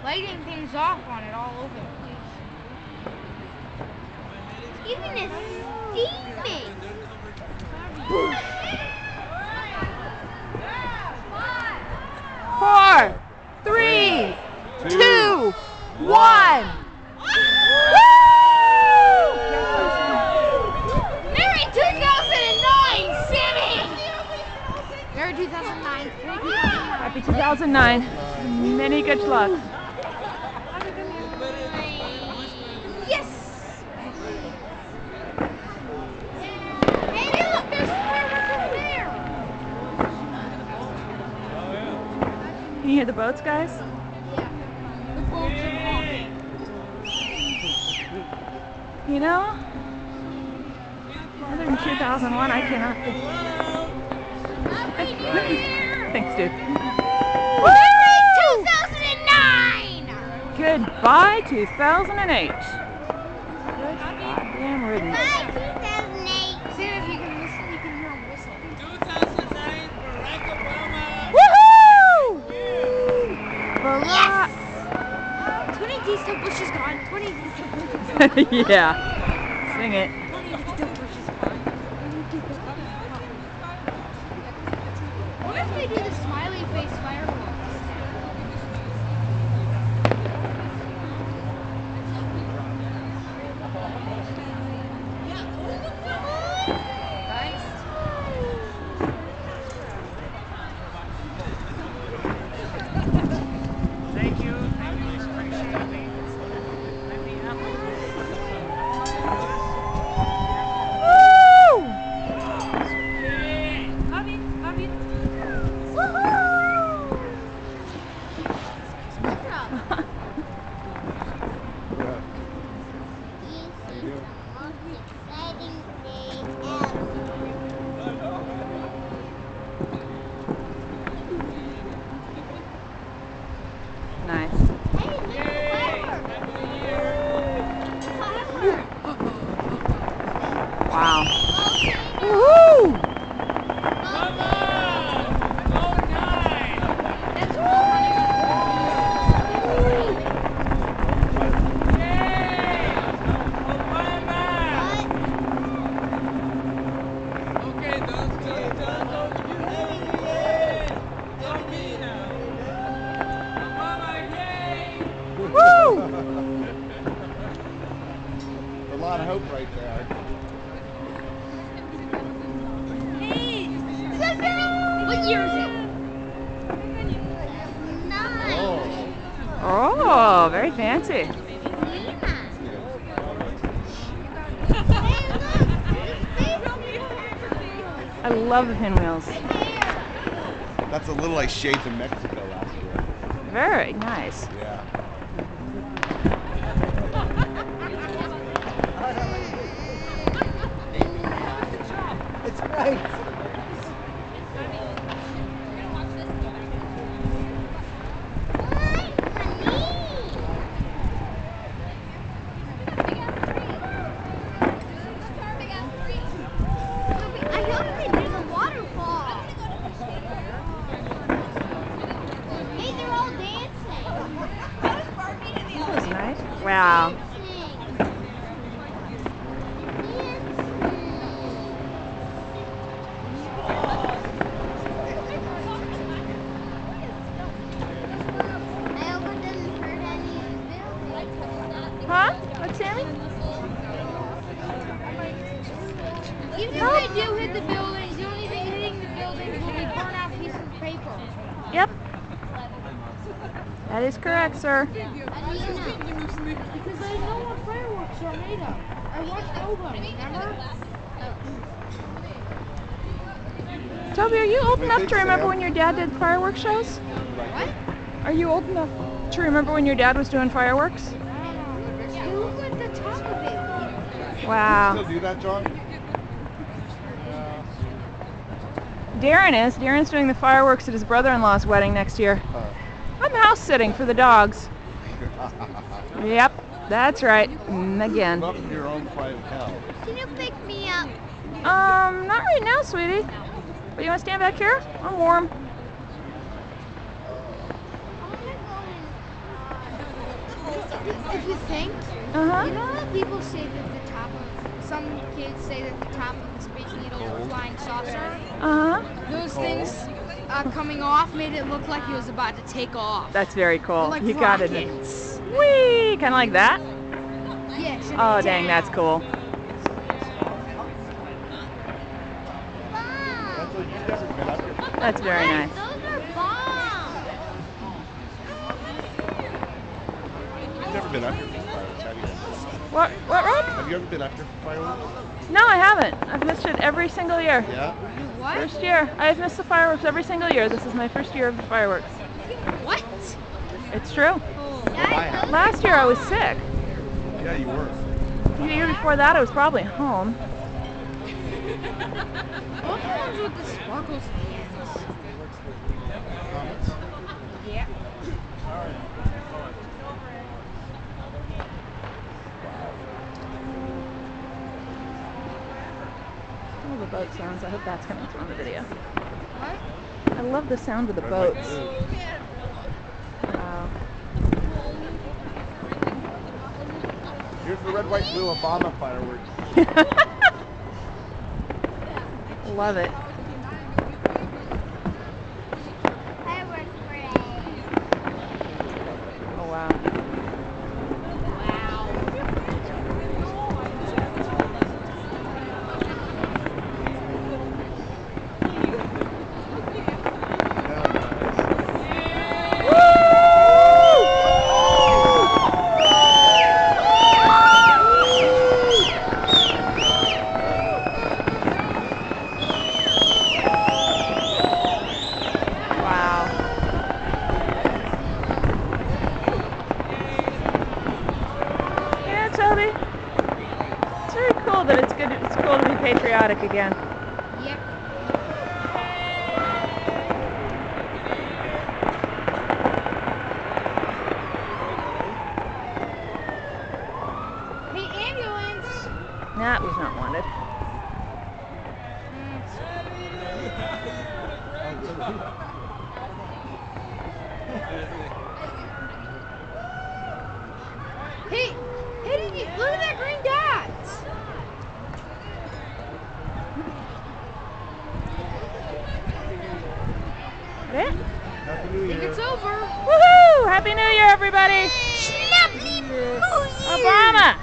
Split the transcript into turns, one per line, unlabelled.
lighting things off on it all over the place.
Even it's steaming.
4, 3, 2, 1.
Merry 2009, Sammy! Merry 2009.
Happy 2009. Many good luck.
Yes! Hey, look, there's fireworks over there!
Can you hear the boats, guys?
Yeah. The boats are off.
You know, other than 2001, I cannot think. Thanks, dude.
Merry 2009!
Goodbye, 2008. Good goddamn riddance.
Bye, 2008.
See, if you can listen, you can hear him whistle.
2009, Barack Obama.
Woohoo! Barack.
20 days till Bush is gone. 20 days till Bush is gone.
Yeah. Sing it.
20 days till Bush is gone. What if they do the smiley face fireworks?
Thank you. Thank you. It's appreciated. Let me help you.
Woo!
Love it. Love it.
Exciting day ever.
Nice.
Hey, look at the fireworks.
Wow.
Okay.
Woohoo!
Come on! Go 9!
That's
Yay! Obama! Okay, don't you don't me now. Obama, yay!
Woo!
A lot of hope right there.
what year is it?
9.
Oh, very fancy.
Yeah.
I love the pinwheels.
That's a little like Shades in Mexico last year.
Very nice.
Yeah. It's right.
I hope they do the waterfall. Hey, they're all dancing.
That was nice. Wow. Huh? What's Sammy?
Even if they do hit the buildings, the only thing hitting the buildings will be burn out pieces of paper.
Yep. That is correct, sir.
Because I know what fireworks are made of. I watched Oba, remember?
Toby, are you old enough to remember when your dad did fireworks shows?
What?
Are you old enough to remember when your dad was doing fireworks?
They look like the top of it.
Wow.
Still do that, John?
Darren's doing the fireworks at his brother-in-law's wedding next year. I'm house sitting for the dogs. Yep, that's right. Again.
Welcome to your own private hell.
Can you pick me up?
Not right now, sweetie. But you want to stand back here? I'm warm.
I want to go in.
If you think,
Uh-huh.
you know how people say that the top of, some kids say that the top of the Space Needle is a flying saucer?
Uh-huh.
Those things coming off made it look like he was about to take off.
That's very cool.
They're like
You got it.
rockets.
Whee! Kind of like that?
Yes.
Oh, dang, that's cool.
That's what you've never been up here.
That's very nice.
Those are bombs.
You've never been up here for fireworks, have you?
What, Rob?
Have you ever been up here for fireworks?
No, I haven't. I've missed it every single year.
Yeah?
What?
First year. I've missed the fireworks every single year. This is my first year of the fireworks.
What?
It's true.
Guys,
Last year I was sick.
Yeah, you were.
The year before that I was probably home.
What the ones with the sparkles hands?
Comments?
Yeah.
All the boat sounds. I hope that's coming through on the video.
What?
I love the sound of the
Red, white,
boats.
blue.
Wow.
Here's the red, white, blue Obama fireworks.
Love it.
fireworks parade.
Oh wow. Toby. It's very cool that it's good. It's cool to be patriotic again.
Yep. Hey, ambulance!
That was not wanted.
Hey, did you look at that green dot?
Yeah.
Happy New
I think
Year.
it's over.
Woohoo! Happy New Year, everybody!
Happy New Year.
Obama!